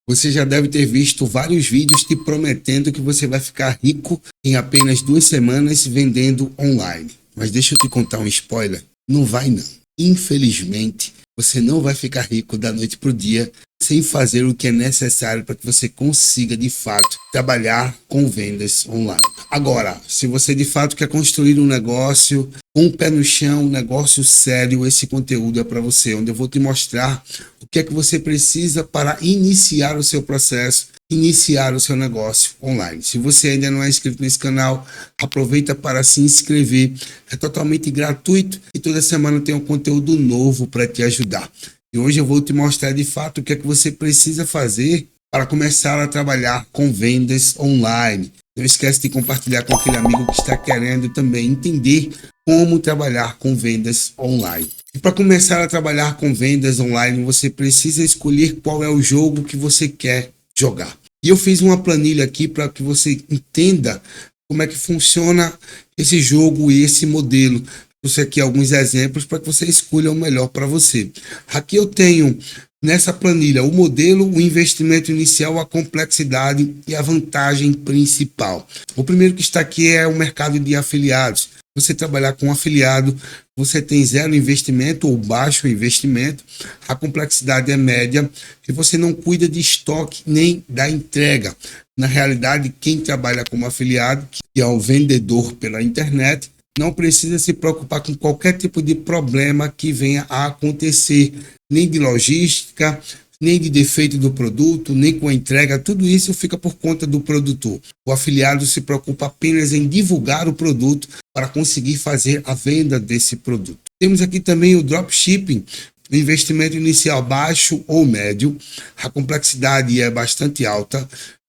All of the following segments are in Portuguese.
Você já deve ter visto vários vídeos te prometendo que você vai ficar rico em apenas 2 semanas vendendo online. Mas deixa eu te contar um spoiler. Não vai não. Infelizmente, você não vai ficar rico da noite para o dia sem fazer o que é necessário para que você consiga, de fato, trabalhar com vendas online. Agora, se você de fato quer construir um negócio com o pé no chão, um negócio sério, esse conteúdo é para você, onde eu vou te mostrar o que é que você precisa para iniciar o seu processo, iniciar o seu negócio online. Se você ainda não é inscrito nesse canal, aproveita para se inscrever. É totalmente gratuito e toda semana tem um conteúdo novo para te ajudar. E hoje eu vou te mostrar de fato o que é que você precisa fazer para começar a trabalhar com vendas online. Não esquece de compartilhar com aquele amigo que está querendo também entender como trabalhar com vendas online. E para começar a trabalhar com vendas online, você precisa escolher qual é o jogo que você quer jogar. E eu fiz uma planilha aqui para que você entenda como é que funciona esse jogo e esse modelo. Trouxe aqui alguns exemplos para que você escolha o melhor para você. Aqui eu tenho nessa planilha o modelo, o investimento inicial, a complexidade e a vantagem principal. O primeiro que está aqui é o mercado de afiliados. Você trabalhar com afiliado, você tem zero investimento ou baixo investimento, a complexidade é média e você não cuida de estoque nem da entrega. Na realidade, quem trabalha como afiliado, que é o vendedor pela internet, não precisa se preocupar com qualquer tipo de problema que venha a acontecer, nem de logística, nem de defeito do produto, nem com a entrega, tudo isso fica por conta do produtor. O afiliado se preocupa apenas em divulgar o produto para conseguir fazer a venda desse produto. Temos aqui também o dropshipping, investimento inicial baixo ou médio, a complexidade é bastante alta,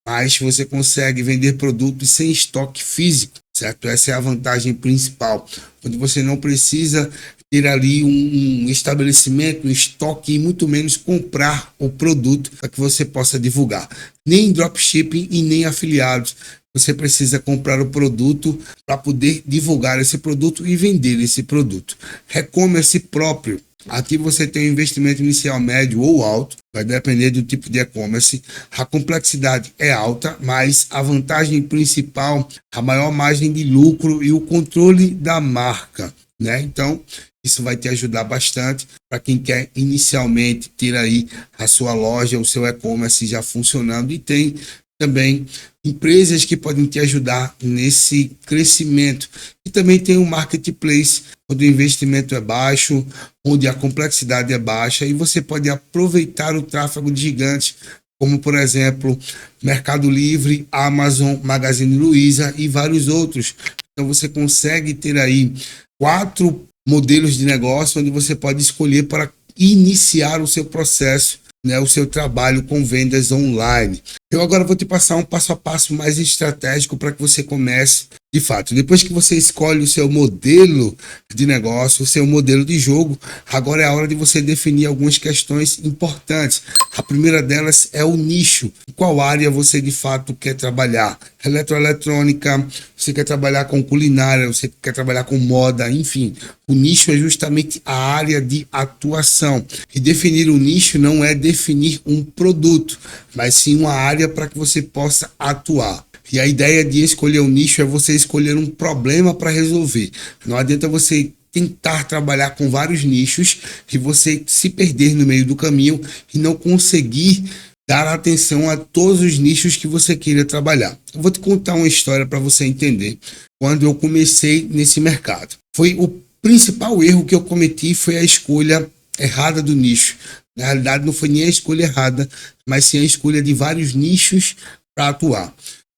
mas você consegue vender produtos sem estoque físico, certo? Essa é a vantagem principal, onde você não precisa ter ali um estabelecimento, um estoque e muito menos comprar o produto para que você possa divulgar. Nem dropshipping e nem afiliados. Você precisa comprar o produto para poder divulgar esse produto e vender esse produto. E-commerce próprio. Aqui você tem um investimento inicial médio ou alto, vai depender do tipo de e-commerce. A complexidade é alta, mas a vantagem principal, a maior margem de lucro e o controle da marca, né? Então, isso vai te ajudar bastante para quem quer inicialmente ter aí a sua loja, o seu e-commerce já funcionando, e tem também empresas que podem te ajudar nesse crescimento. E também tem um marketplace, onde o investimento é baixo, onde a complexidade é baixa e você pode aproveitar o tráfego de gigantes, como por exemplo, Mercado Livre, Amazon, Magazine Luiza e vários outros. Então você consegue ter aí 4 modelos de negócio onde você pode escolher para iniciar o seu processo, né, o seu trabalho com vendas online. Eu agora vou te passar um passo a passo mais estratégico para que você comece de fato. Depois que você escolhe o seu modelo de negócio, o seu modelo de jogo, agora é a hora de você definir algumas questões importantes. A primeira delas é o nicho. Qual área você de fato quer trabalhar? Eletroeletrônica, você quer trabalhar com culinária, você quer trabalhar com moda, enfim. O nicho é justamente a área de atuação. E definir o nicho não é definir um produto, mas sim uma área para que você possa atuar. E a ideia de escolher um nicho é você escolher um problema para resolver. Não adianta você tentar trabalhar com vários nichos e você se perder no meio do caminho e não conseguir dar atenção a todos os nichos que você queira trabalhar. Eu vou te contar uma história para você entender quando eu comecei nesse mercado. Foi o principal erro que eu cometi, foi a escolha errada do nicho. Na realidade, não foi nem a escolha errada, mas sim a escolha de vários nichos para atuar.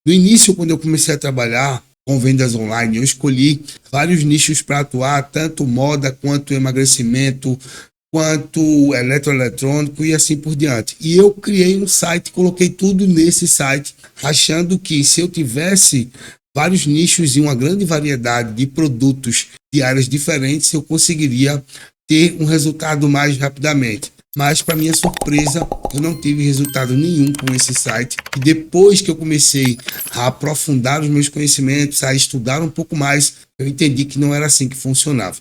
No início, quando eu comecei a trabalhar com vendas online, eu escolhi vários nichos para atuar, tanto moda quanto emagrecimento, quanto eletroeletrônico e assim por diante. E eu criei um site, coloquei tudo nesse site, achando que se eu tivesse vários nichos e uma grande variedade de produtos de áreas diferentes, eu conseguiria ter um resultado mais rapidamente. Mas, para minha surpresa, eu não tive resultado nenhum com esse site. E depois que eu comecei a aprofundar os meus conhecimentos, a estudar um pouco mais, eu entendi que não era assim que funcionava.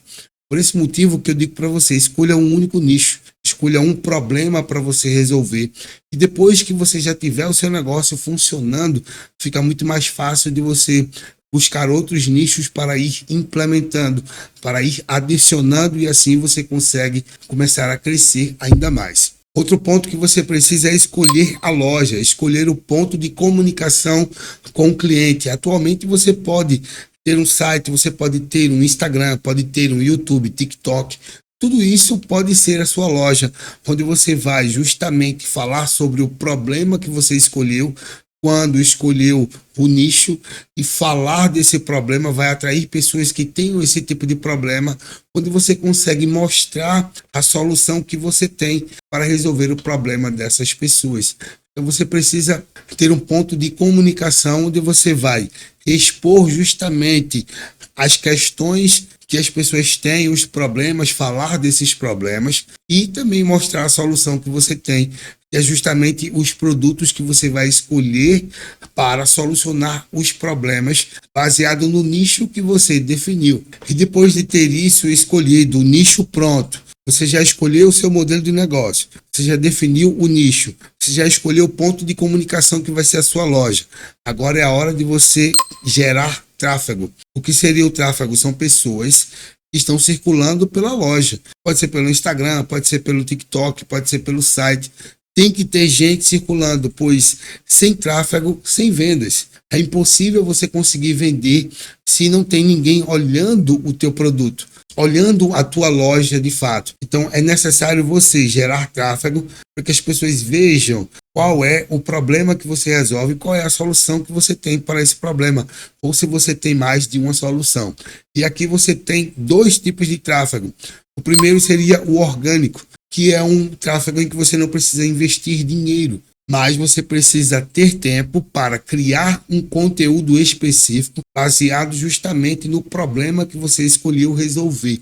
Por esse motivo que eu digo para você, escolha um único nicho, escolha um problema para você resolver. E depois que você já tiver o seu negócio funcionando, fica muito mais fácil de você buscar outros nichos para ir implementando, para ir adicionando, e assim você consegue começar a crescer ainda mais. Outro ponto que você precisa é escolher a loja, escolher o ponto de comunicação com o cliente. Atualmente você pode ter um site, você pode ter um Instagram, pode ter um YouTube, TikTok. Tudo isso pode ser a sua loja, onde você vai justamente falar sobre o problema que você escolheu, quando escolheu o nicho, e falar desse problema vai atrair pessoas que tenham esse tipo de problema, onde você consegue mostrar a solução que você tem para resolver o problema dessas pessoas. Então você precisa ter um ponto de comunicação onde você vai expor justamente as questões que as pessoas têm, os problemas, falar desses problemas e também mostrar a solução que você tem, que é justamente os produtos que você vai escolher para solucionar os problemas baseado no nicho que você definiu. E depois de ter isso escolhido, o nicho pronto, você já escolheu o seu modelo de negócio, você já definiu o nicho, você já escolheu o ponto de comunicação que vai ser a sua loja. Agora é a hora de você gerar tráfego. O que seria o tráfego? São pessoas que estão circulando pela loja. Pode ser pelo Instagram, pode ser pelo TikTok, pode ser pelo site. Tem que ter gente circulando, pois sem tráfego, sem vendas. É impossível você conseguir vender se não tem ninguém olhando o teu produto, olhando a tua loja de fato. Então é necessário você gerar tráfego para que as pessoas vejam qual é o problema que você resolve, qual é a solução que você tem para esse problema, ou se você tem mais de uma solução. E aqui você tem dois tipos de tráfego. O primeiro seria o orgânico, que é um tráfego em que você não precisa investir dinheiro, mas você precisa ter tempo para criar um conteúdo específico baseado justamente no problema que você escolheu resolver.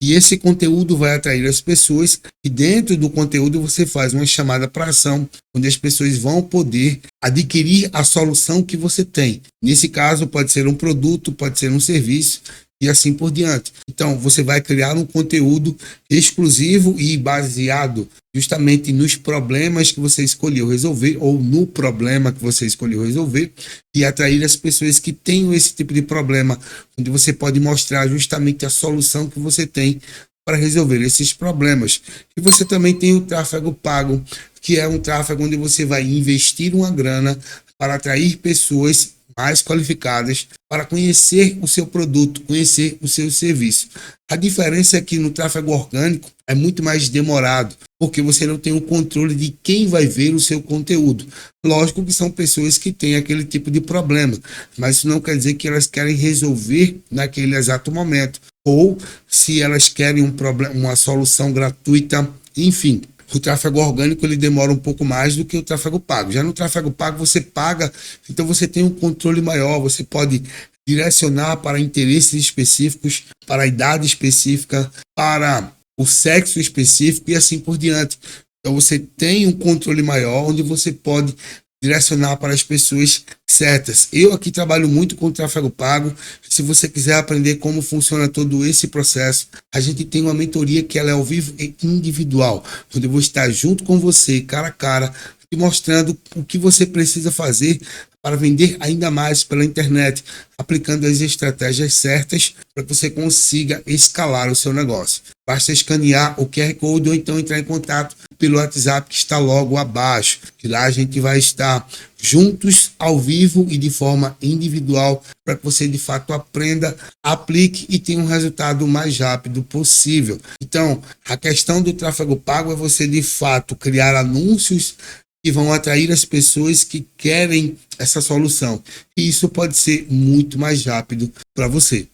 E esse conteúdo vai atrair as pessoas, e dentro do conteúdo você faz uma chamada para ação, onde as pessoas vão poder adquirir a solução que você tem. Nesse caso pode ser um produto, pode ser um serviço, e assim por diante. Então, você vai criar um conteúdo exclusivo e baseado justamente nos problemas que você escolheu resolver, ou no problema que você escolheu resolver, e atrair as pessoas que tenham esse tipo de problema, onde você pode mostrar justamente a solução que você tem para resolver esses problemas. E você também tem o tráfego pago, que é um tráfego onde você vai investir uma grana para atrair pessoas mais qualificadas para conhecer o seu produto, conhecer o seu serviço. A diferença é que no tráfego orgânico é muito mais demorado, porque você não tem o controle de quem vai ver o seu conteúdo. Lógico que são pessoas que têm aquele tipo de problema, mas isso não quer dizer que elas querem resolver naquele exato momento, ou se elas querem uma solução gratuita, enfim. O tráfego orgânico ele demora um pouco mais do que o tráfego pago. Já no tráfego pago você paga, então você tem um controle maior, você pode direcionar para interesses específicos, para a idade específica, para o sexo específico e assim por diante. Então você tem um controle maior onde você pode direcionar para as pessoas certas. Eu aqui trabalho muito com o tráfego pago. Se você quiser aprender como funciona todo esse processo, a gente tem uma mentoria que ela é ao vivo e individual, onde eu vou estar junto com você, cara a cara, te mostrando o que você precisa fazer para vender ainda mais pela internet, aplicando as estratégias certas para que você consiga escalar o seu negócio. Basta escanear o QR Code ou então entrar em contato pelo WhatsApp que está logo abaixo. E lá a gente vai estar juntos, ao vivo e de forma individual, para que você de fato aprenda, aplique e tenha um resultado o mais rápido possível. Então, a questão do tráfego pago é você de fato criar anúncios que vão atrair as pessoas que querem essa solução. E isso pode ser muito mais rápido para você.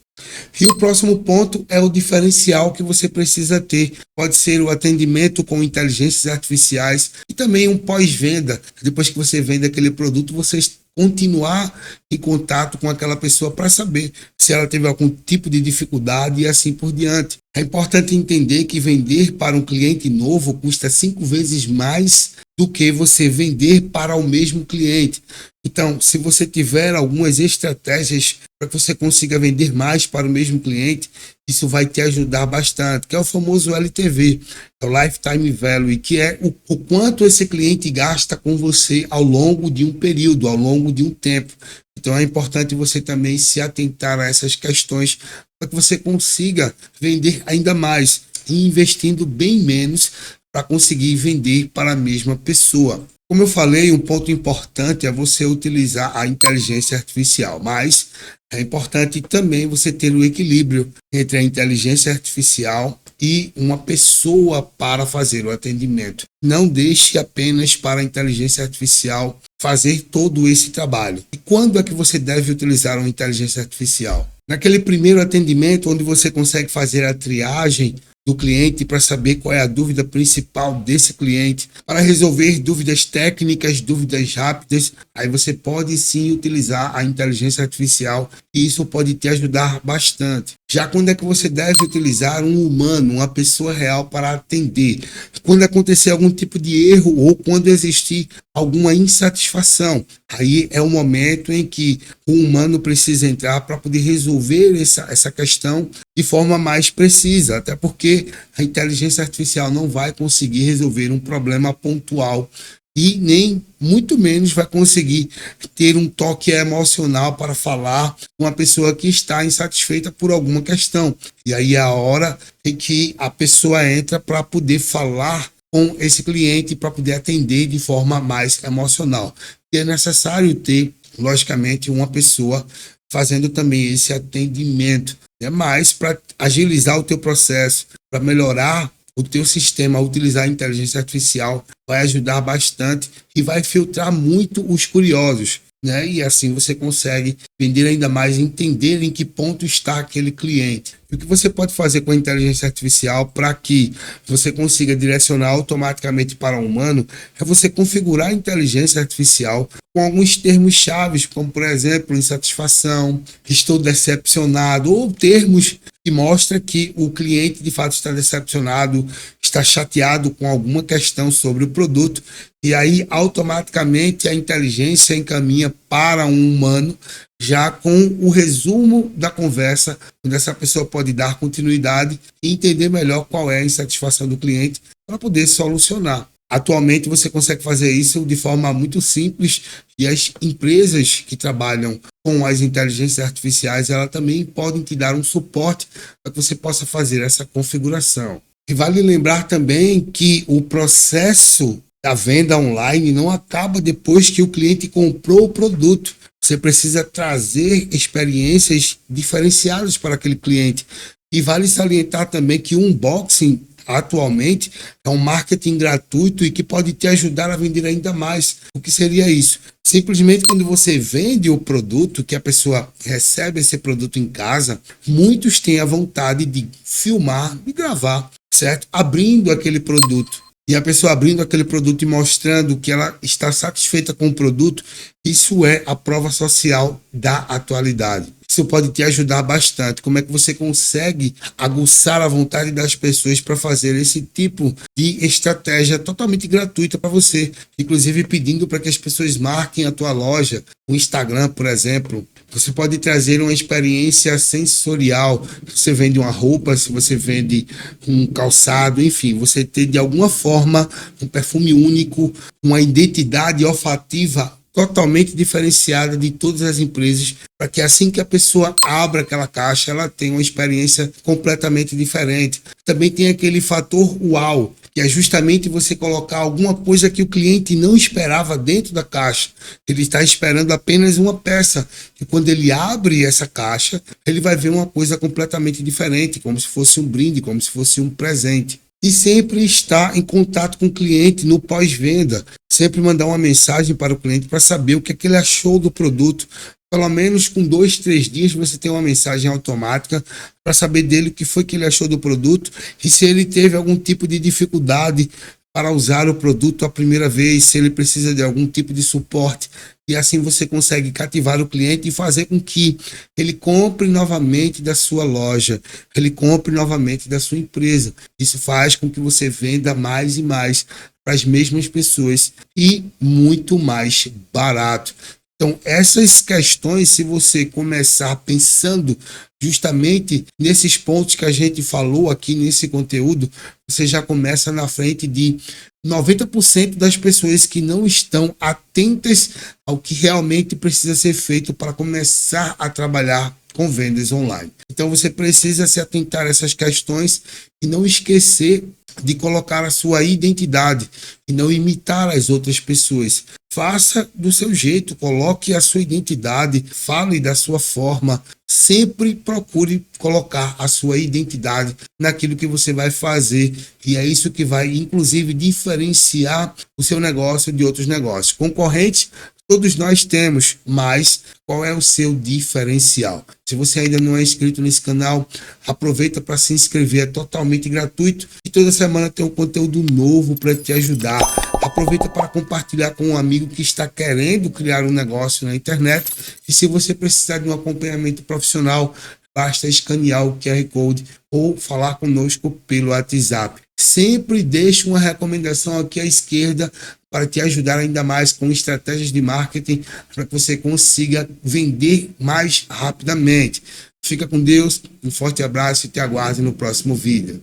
E o próximo ponto é o diferencial que você precisa ter. Pode ser o atendimento com inteligências artificiais e também um pós-venda. Depois que você vende aquele produto, você continuar em contato com aquela pessoa para saber se ela teve algum tipo de dificuldade e assim por diante. É importante entender que vender para um cliente novo custa 5 vezes mais do que você vender para o mesmo cliente. Então, se você tiver algumas estratégias para que você consiga vender mais para o mesmo cliente, isso vai te ajudar bastante, que é o famoso LTV, é o Lifetime Value, que é o quanto esse cliente gasta com você ao longo de um período, ao longo de um tempo. Então é importante você também se atentar a essas questões para que você consiga vender ainda mais, investindo bem menos para conseguir vender para a mesma pessoa. Como eu falei, um ponto importante é você utilizar a inteligência artificial, mas é importante também você ter o equilíbrio entre a inteligência artificial e uma pessoa para fazer o atendimento. Não deixe apenas para a inteligência artificial fazer todo esse trabalho. E quando é que você deve utilizar uma inteligência artificial? Naquele primeiro atendimento, onde você consegue fazer a triagem do cliente para saber qual é a dúvida principal desse cliente, para resolver dúvidas técnicas, dúvidas rápidas, aí você pode sim utilizar a inteligência artificial e isso pode te ajudar bastante. Já quando é que você deve utilizar um humano, uma pessoa real para atender? Quando acontecer algum tipo de erro ou quando existir alguma insatisfação, aí é o momento em que o humano precisa entrar para poder resolver essa questão de forma mais precisa, até porque a inteligência artificial não vai conseguir resolver um problema pontual e nem muito menos vai conseguir ter um toque emocional para falar com uma pessoa que está insatisfeita por alguma questão. E aí é a hora em que a pessoa entra para poder falar com esse cliente, para poder atender de forma mais emocional. E é necessário ter, logicamente, uma pessoa fazendo também esse atendimento, né? Mas para agilizar o teu processo, para melhorar o teu sistema, utilizar a inteligência artificial vai ajudar bastante e vai filtrar muito os curiosos, né? E assim você consegue vender ainda mais, entender em que ponto está aquele cliente. E o que você pode fazer com a inteligência artificial para que você consiga direcionar automaticamente para o humano é você configurar a inteligência artificial com alguns termos chaves, como por exemplo, insatisfação, estou decepcionado, ou termos que mostram que o cliente de fato está decepcionado, está chateado com alguma questão sobre o produto, e aí automaticamente a inteligência encaminha para um humano já com o resumo da conversa, onde essa pessoa pode dar continuidade e entender melhor qual é a insatisfação do cliente para poder solucionar. Atualmente você consegue fazer isso de forma muito simples e as empresas que trabalham com as inteligências artificiais, elas também podem te dar um suporte para que você possa fazer essa configuração. E vale lembrar também que o processo da venda online não acaba depois que o cliente comprou o produto. Você precisa trazer experiências diferenciadas para aquele cliente. E vale salientar também que o unboxing atualmente é um marketing gratuito e que pode te ajudar a vender ainda mais. O que seria isso? Simplesmente quando você vende o produto, que a pessoa recebe esse produto em casa, muitos têm a vontade de filmar, de gravar, certo? Abrindo aquele produto. E a pessoa abrindo aquele produto e mostrando que ela está satisfeita com o produto, isso é a prova social da atualidade. Isso pode te ajudar bastante. Como é que você consegue aguçar a vontade das pessoas para fazer esse tipo de estratégia totalmente gratuita para você, inclusive pedindo para que as pessoas marquem a tua loja, o Instagram, por exemplo. Você pode trazer uma experiência sensorial. Você vende uma roupa, se você vende um calçado, enfim, você ter de alguma forma um perfume único, uma identidade olfativa totalmente diferenciada de todas as empresas, para que assim que a pessoa abra aquela caixa, ela tenha uma experiência completamente diferente. Também tem aquele fator uau, que é justamente você colocar alguma coisa que o cliente não esperava dentro da caixa. Ele está esperando apenas uma peça, e quando ele abre essa caixa, ele vai ver uma coisa completamente diferente, como se fosse um brinde, como se fosse um presente. E sempre estar em contato com o cliente no pós-venda. Sempre mandar uma mensagem para o cliente para saber o que é que ele achou do produto. Pelo menos com 2, 3 dias você tem uma mensagem automática para saber dele o que foi que ele achou do produto e se ele teve algum tipo de dificuldade para usar o produto a primeira vez, se ele precisa de algum tipo de suporte. E assim você consegue cativar o cliente e fazer com que ele compre novamente da sua loja, ele compre novamente da sua empresa. Isso faz com que você venda mais e mais para as mesmas pessoas e muito mais barato. Então, essas questões, se você começar pensando justamente nesses pontos que a gente falou aqui nesse conteúdo, você já começa na frente de 90% das pessoas que não estão atentas ao que realmente precisa ser feito para começar a trabalhar com vendas online. Então, você precisa se atentar a essas questões e não esquecer de colocar a sua identidade e não imitar as outras pessoas. Faça do seu jeito, coloque a sua identidade, fale da sua forma, sempre procure colocar a sua identidade naquilo que você vai fazer, e é isso que vai inclusive diferenciar o seu negócio de outros negócios. Concorrentes todos nós temos, mas qual é o seu diferencial? Se você ainda não é inscrito nesse canal, aproveita para se inscrever, é totalmente gratuito e toda semana tem um conteúdo novo para te ajudar. Aproveita para compartilhar com um amigo que está querendo criar um negócio na internet, e se você precisar de um acompanhamento profissional, basta escanear o QR Code ou falar conosco pelo WhatsApp. Sempre deixo uma recomendação aqui à esquerda para te ajudar ainda mais com estratégias de marketing para que você consiga vender mais rapidamente. Fica com Deus, um forte abraço e te aguardo no próximo vídeo.